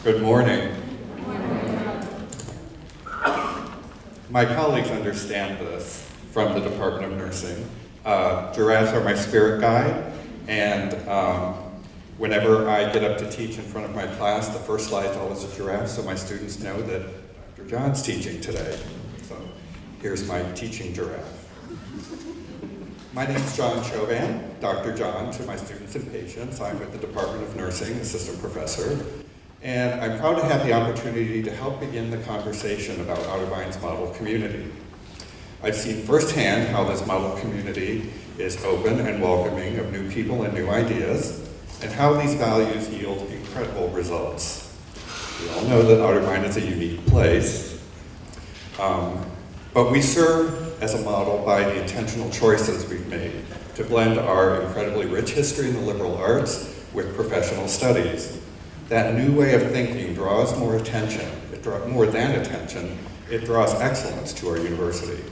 Good morning. My colleagues understand this from the Department of Nursing. Giraffes are my spirit guide, and whenever I get up to teach in front of my class, the first slide is always a giraffe, so my students know that Dr. John's teaching today. So here's my teaching giraffe. My name is John Chovan, Dr. John to my students and patients. I'm with the Department of Nursing, assistant professor, and I'm proud to have the opportunity to help begin the conversation about Otterbein's model community. I've seen firsthand how this model community is open and welcoming of new people and new ideas, and how these values yield incredible results. We all know that Otterbein is a unique place, but we serve as a model by the intentional choices we've made to blend our incredibly rich history in the liberal arts with professional studies. That new way of thinking draws more attention, more than attention, it draws excellence to our university.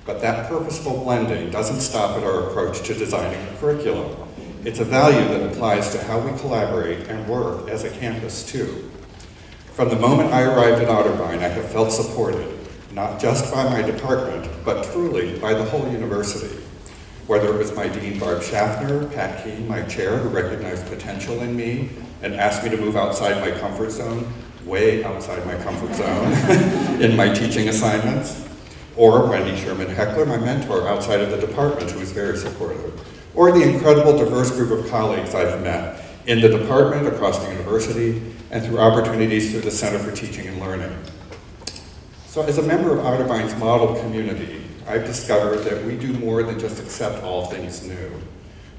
But that purposeful blending doesn't stop at our approach to designing a curriculum. It's a value that applies to how we collaborate and work as a campus too. From the moment I arrived at Otterbein, I have felt supported, not just by my department, but truly by the whole university. Whether it was my dean, Barb Schaffner, Pat Keene, my chair, who recognized potential in me and asked me to move outside my comfort zone, way outside my comfort zone, in my teaching assignments, or Wendy Sherman Heckler, my mentor outside of the department, who was very supportive, or the incredible diverse group of colleagues I've met in the department, across the university, and through opportunities through the Center for Teaching and Learning. So as a member of Otterbein's model community, I've discovered that we do more than just accept all things new.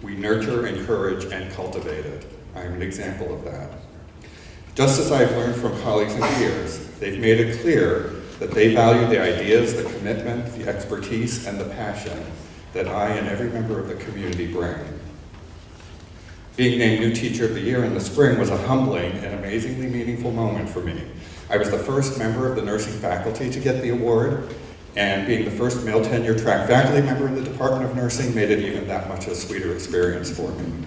We nurture, encourage, and cultivate it. I'm an example of that. Just as I've learned from colleagues and peers, they've made it clear that they value the ideas, the commitment, the expertise, and the passion that I and every member of the community bring. Being named New Teacher of the Year in the spring was a humbling and amazingly meaningful moment for me. I was the first member of the nursing faculty to get the award, and being the first male tenure-track faculty member in the Department of Nursing made it even that much a sweeter experience for me.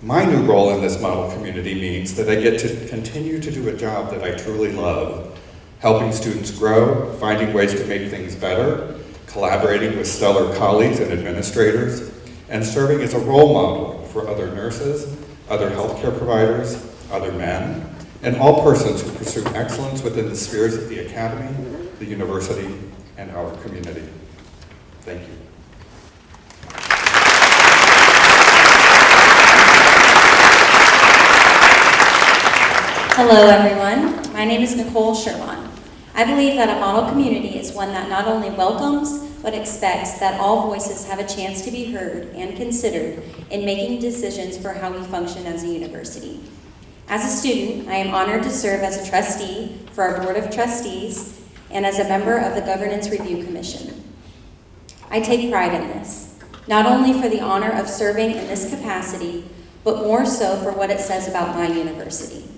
My new role in this model community means that I get to continue to do a job that I truly love, helping students grow, finding ways to make things better, collaborating with stellar colleagues and administrators, and serving as a role model for other nurses, other healthcare providers, other men, and all persons who pursue excellence within the spheres of the academy, the university, and our community. Thank you. Hello everyone, my name is Nicole Sherwin. I believe that a model community is one that not only welcomes, but expects that all voices have a chance to be heard and considered in making decisions for how we function as a university. As a student, I am honored to serve as a trustee for our Board of Trustees and as a member of the Governance Review Commission. I take pride in this, not only for the honor of serving in this capacity, but more so for what it says about my university.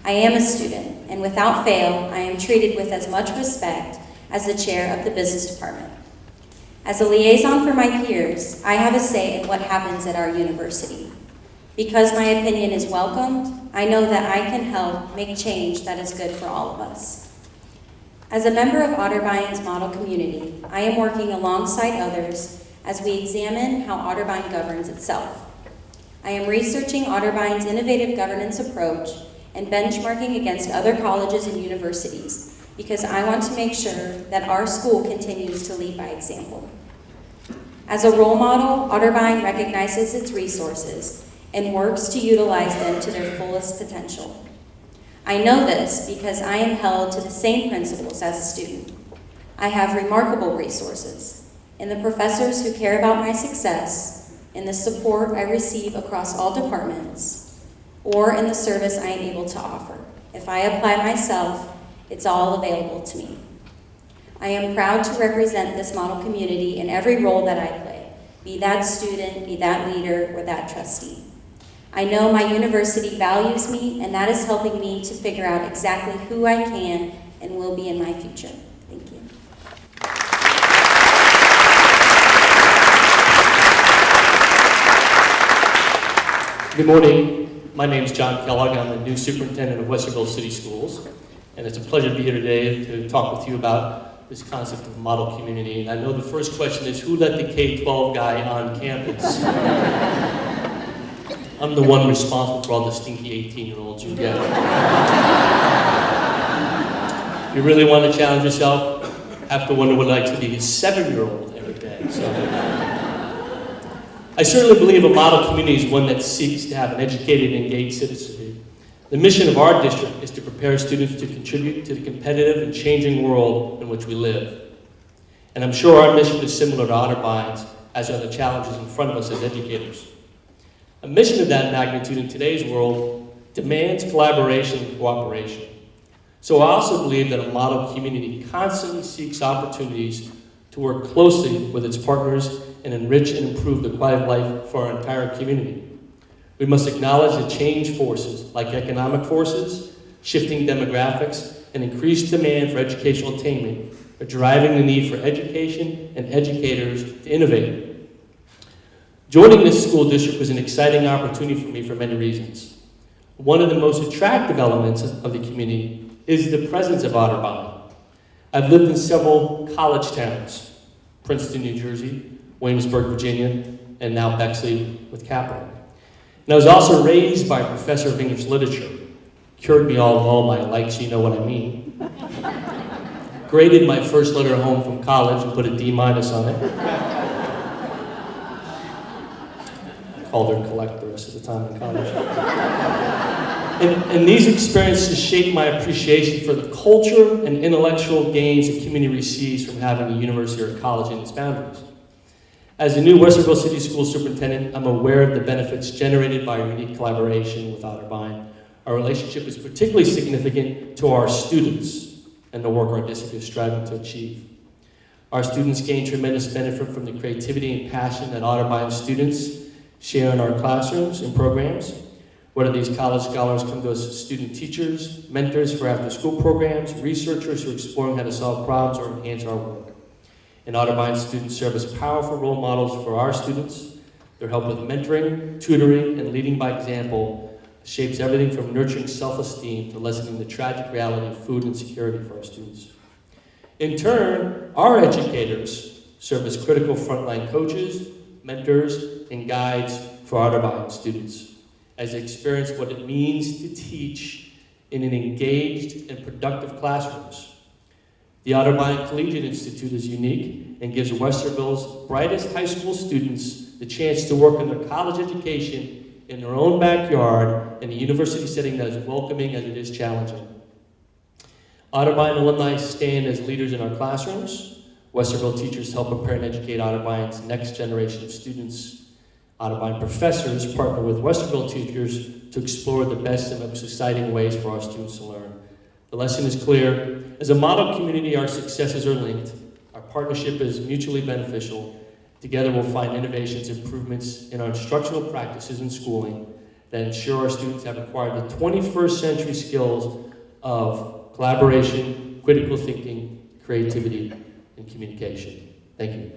I am a student, and without fail, I am treated with as much respect as the chair of the business department. As a liaison for my peers, I have a say in what happens at our university. Because my opinion is welcomed, I know that I can help make change that is good for all of us. As a member of Otterbein's model community, I am working alongside others as we examine how Otterbein governs itself. I am researching Otterbein's innovative governance approach and benchmarking against other colleges and universities because I want to make sure that our school continues to lead by example. As a role model, Otterbein recognizes its resources and works to utilize them to their fullest potential. I know this because I am held to the same principles as a student. I have remarkable resources in the professors who care about my success, in the support I receive across all departments, or in the service I am able to offer. If I apply myself, it's all available to me. I am proud to represent this model community in every role that I play, be that student, be that leader, or that trustee. I know my university values me, and that is helping me to figure out exactly who I can and will be in my future. Thank you. Good morning. My name is John Kellogg. I'm the new superintendent of Westerville City Schools. And it's a pleasure to be here today to talk with you about this concept of model community. And I know the first question is, who let the K-12 guy on campus? I'm the one responsible for all the stinky 18-year-olds you get. If you really want to challenge yourself, have to wonder what it likes to be a 7-year-old every day. So, I certainly believe a model community is one that seeks to have an educated and engaged citizenry. The mission of our district is to prepare students to contribute to the competitive and changing world in which we live. And I'm sure our mission is similar to Otterbein's, as are the challenges in front of us as educators. A mission of that magnitude in today's world demands collaboration and cooperation. So I also believe that a model community constantly seeks opportunities to work closely with its partners and enrich and improve the quality of life for our entire community. We must acknowledge that change forces, like economic forces, shifting demographics, and increased demand for educational attainment are driving the need for education and educators to innovate. Joining this school district was an exciting opportunity for me for many reasons. One of the most attractive elements of the community is the presence of Otterbein. I've lived in several college towns, Princeton, New Jersey, Williamsburg, Virginia, and now Bexley with Campbell. And I was also raised by a professor of English literature, cured me all my likes, you know what I mean. Graded my first letter home from college and put a D- on it. Called her collect the rest of the time in college. And these experiences shape my appreciation for the culture and intellectual gains the community receives from having a university or a college in its boundaries. As the new Westerville City School Superintendent, I'm aware of the benefits generated by our unique collaboration with Otterbein. Our relationship is particularly significant to our students and the work our district is striving to achieve. Our students gain tremendous benefit from the creativity and passion that Otterbein students share in our classrooms and programs. Whether these college scholars come to us as student teachers, mentors for after-school programs, researchers who are exploring how to solve problems or enhance our work. And Otterbein students serve as powerful role models for our students. Their help with mentoring, tutoring, and leading by example shapes everything from nurturing self-esteem to lessening the tragic reality of food insecurity for our students. In turn, our educators serve as critical frontline coaches, mentors, and guides for Otterbein students as they experience what it means to teach in an engaged and productive classrooms. The Otterbein Collegiate Institute is unique and gives Westerville's brightest high school students the chance to work on their college education in their own backyard in a university setting that is welcoming as it is challenging. Otterbein alumni stand as leaders in our classrooms. Westerville teachers help prepare and educate Otterbein's next generation of students. Otterbein professors partner with Westerville teachers to explore the best and most exciting ways for our students to learn. The lesson is clear. As a model community, our successes are linked. Our partnership is mutually beneficial. Together we'll find innovations, improvements in our instructional practices and schooling that ensure our students have acquired the 21st century skills of collaboration, critical thinking, creativity, and communication. Thank you.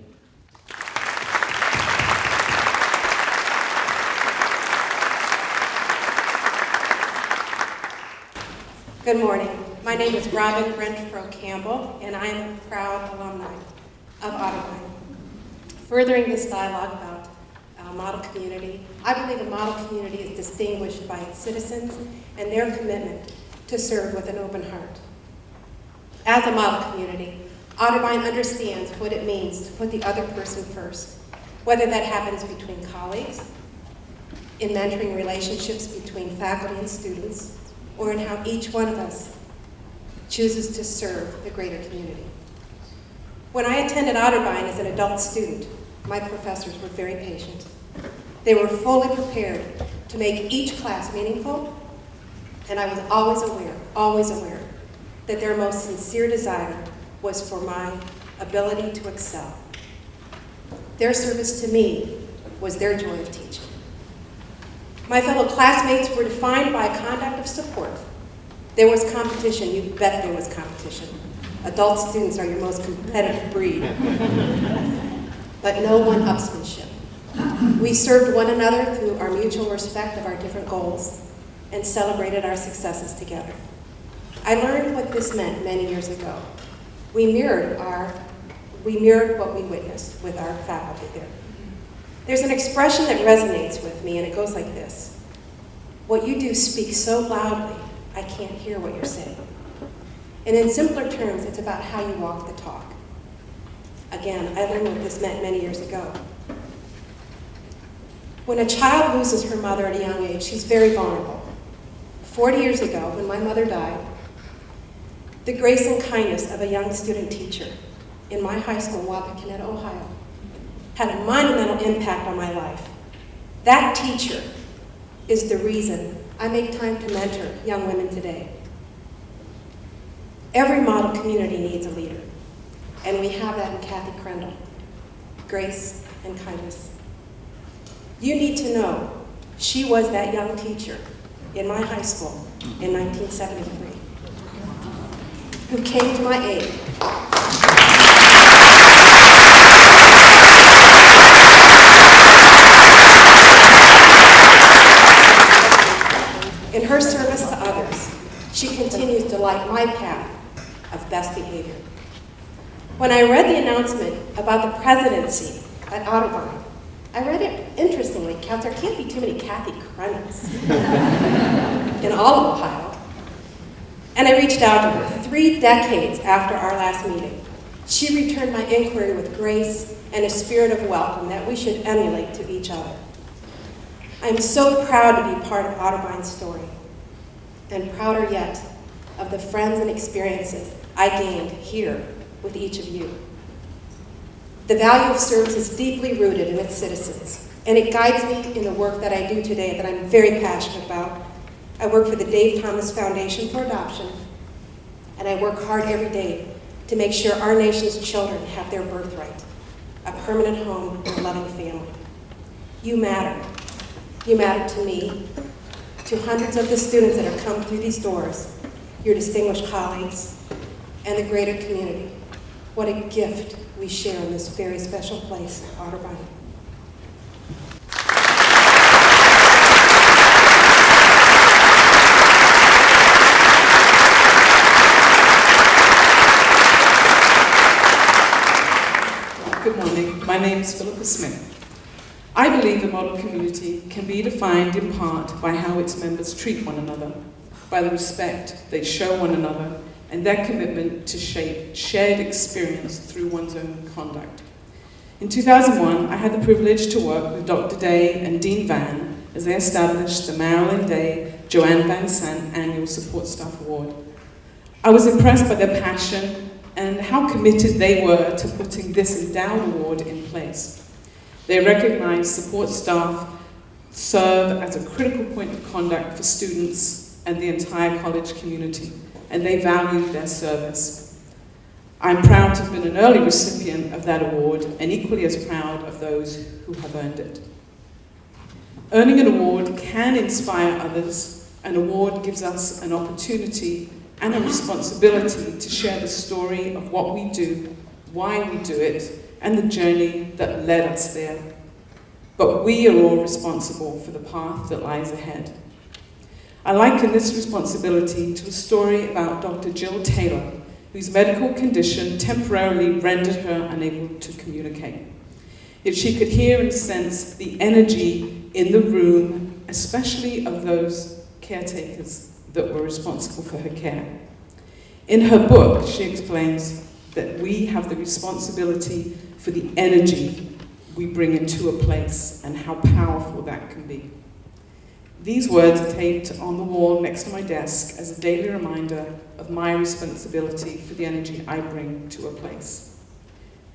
Good morning. My name is Robyn French from Campbell, and I am a proud alumni of Otterbein. Furthering this dialogue about model community, I believe a model community is distinguished by its citizens and their commitment to serve with an open heart. As a model community, Otterbein understands what it means to put the other person first, whether that happens between colleagues, in mentoring relationships between faculty and students, or in how each one of us chooses to serve the greater community. When I attended Otterbein as an adult student, my professors were very patient. They were fully prepared to make each class meaningful, and I was always aware that their most sincere desire was for my ability to excel. Their service to me was their joy of teaching. My fellow classmates were defined by a conduct of support. There was competition, you bet there was competition. Adult students are your most competitive breed. But no one-upsmanship. We served one another through our mutual respect of our different goals and celebrated our successes together. I learned what this meant many years ago. We mirrored what we witnessed with our faculty there. There's an expression that resonates with me, and it goes like this: what you do speaks so loudly, I can't hear what you're saying. And in simpler terms, it's about how you walk the talk. Again, I learned what this meant many years ago. When a child loses her mother at a young age, she's very vulnerable. 40 years ago, when my mother died, the grace and kindness of a young student teacher in my high school in Wapakoneta, Ohio, had a monumental impact on my life. That teacher is the reason I make time to mentor young women today. Every model community needs a leader, and we have that in Kathy Prindle, grace and kindness. You need to know she was that young teacher in my high school in 1973 who came to my aid. In her service to others, she continues to light my path of best behavior. When I read the announcement about the presidency at Otterbein, I read it interestingly, because there can't be too many Kathy Prindles in all of Ohio. And I reached out to her 3 decades after our last meeting. She returned my inquiry with grace and a spirit of welcome that we should emulate to each other. I'm so proud to be part of Otterbein's story, and prouder yet of the friends and experiences I gained here with each of you. The value of service is deeply rooted in its citizens, and it guides me in the work that I do today that I'm very passionate about. I work for the Dave Thomas Foundation for Adoption, and I work hard every day to make sure our nation's children have their birthright, a permanent home and a loving family. You matter. You matter to me, to hundreds of the students that have come through these doors, your distinguished colleagues, and the greater community. What a gift we share in this very special place, Otterbein. Good morning. My name is Phillipa Smith. I believe the model community can be defined in part by how its members treat one another, by the respect they show one another, and their commitment to shape shared experience through one's own conduct. In 2001, I had the privilege to work with Dr. Day and Dean Van as they established the Marilyn Day Joanne Van Sant Annual Support Staff Award. I was impressed by their passion and how committed they were to putting this Endowed Award in place. They recognize support staff serve as a critical point of contact for students and the entire college community, and they value their service. I'm proud to have been an early recipient of that award, and equally as proud of those who have earned it. Earning an award can inspire others. An award gives us an opportunity and a responsibility to share the story of what we do, why we do it, and the journey that led us there. But we are all responsible for the path that lies ahead. I liken this responsibility to a story about Dr. Jill Taylor, whose medical condition temporarily rendered her unable to communicate. Yet she could hear and sense the energy in the room, especially of those caretakers that were responsible for her care. In her book, she explains that we have the responsibility for the energy we bring into a place and how powerful that can be. These words are taped on the wall next to my desk as a daily reminder of my responsibility for the energy I bring to a place.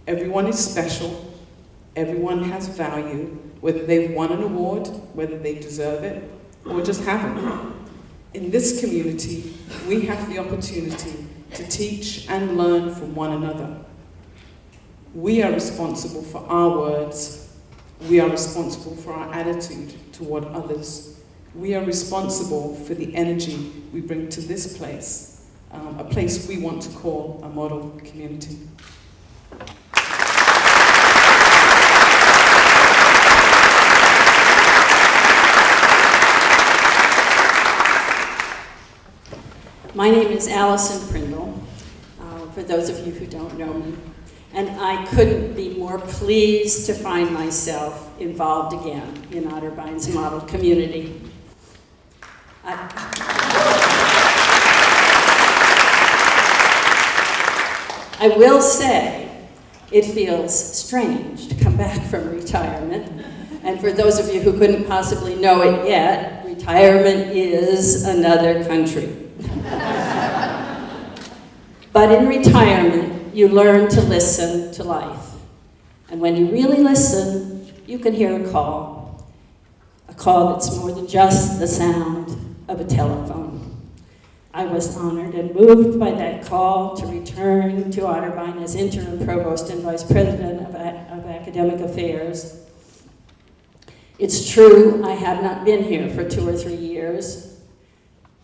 Everyone is special. Everyone has value, whether they've won an award, whether they deserve it, or just haven't. In this community, we have the opportunity to teach and learn from one another. We are responsible for our words. We are responsible for our attitude toward others. We are responsible for the energy we bring to this place, a place we want to call a model community. My name is Allison Pringle, for those of you who don't know me. And I couldn't be more pleased to find myself involved again in Otterbein's model community. I will say it feels strange to come back from retirement. And for those of you who couldn't possibly know it yet, retirement is another country. But in retirement, you learn to listen to life. And when you really listen, you can hear a call that's more than just the sound of a telephone. I was honored and moved by that call to return to Otterbein as Interim Provost and Vice President of Academic Affairs. It's true, I have not been here for 2 or 3 years,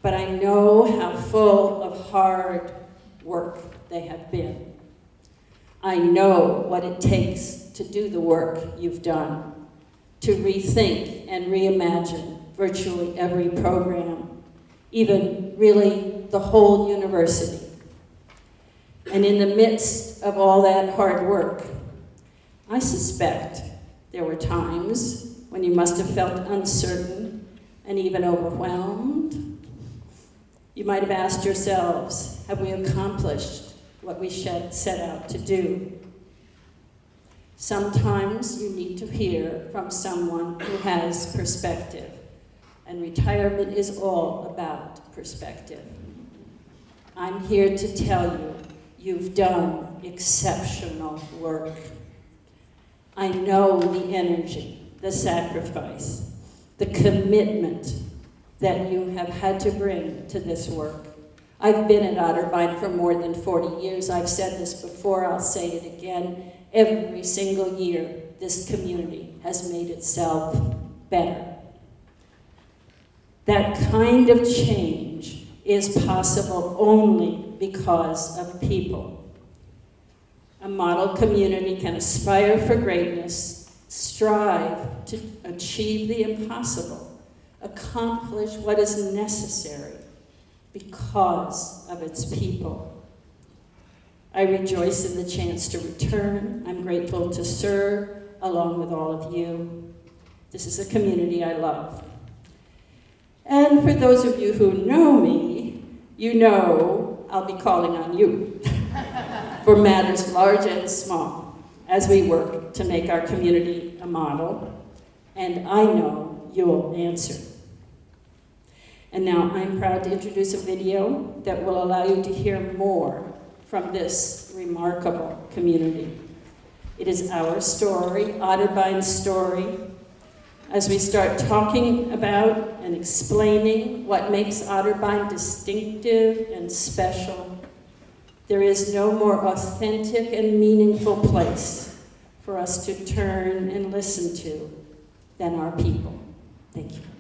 but I know how full of hard work they have been. I know what it takes to do the work you've done, to rethink and reimagine virtually every program, even really the whole university. And in the midst of all that hard work, I suspect there were times when you must have felt uncertain and even overwhelmed. You might have asked yourselves, have we accomplished what we set out to do? Sometimes you need to hear from someone who has perspective, and retirement is all about perspective. I'm here to tell you, you've done exceptional work. I know the energy, the sacrifice, the commitment that you have had to bring to this work. I've been at Otterbein for more than 40 years. I've said this before, I'll say it again. Every single year, this community has made itself better. That kind of change is possible only because of people. A model community can aspire for greatness, strive to achieve the impossible, accomplish what is necessary because of its people. I rejoice in the chance to return. I'm grateful to serve along with all of you. This is a community I love. And for those of you who know me, you know I'll be calling on you for matters large and small as we work to make our community a model, and I know you'll answer. And now I'm proud to introduce a video that will allow you to hear more from this remarkable community. It is our story, Otterbein's story, as we start talking about and explaining what makes Otterbein distinctive and special. There is no more authentic and meaningful place for us to turn and listen to than our people. Thank you.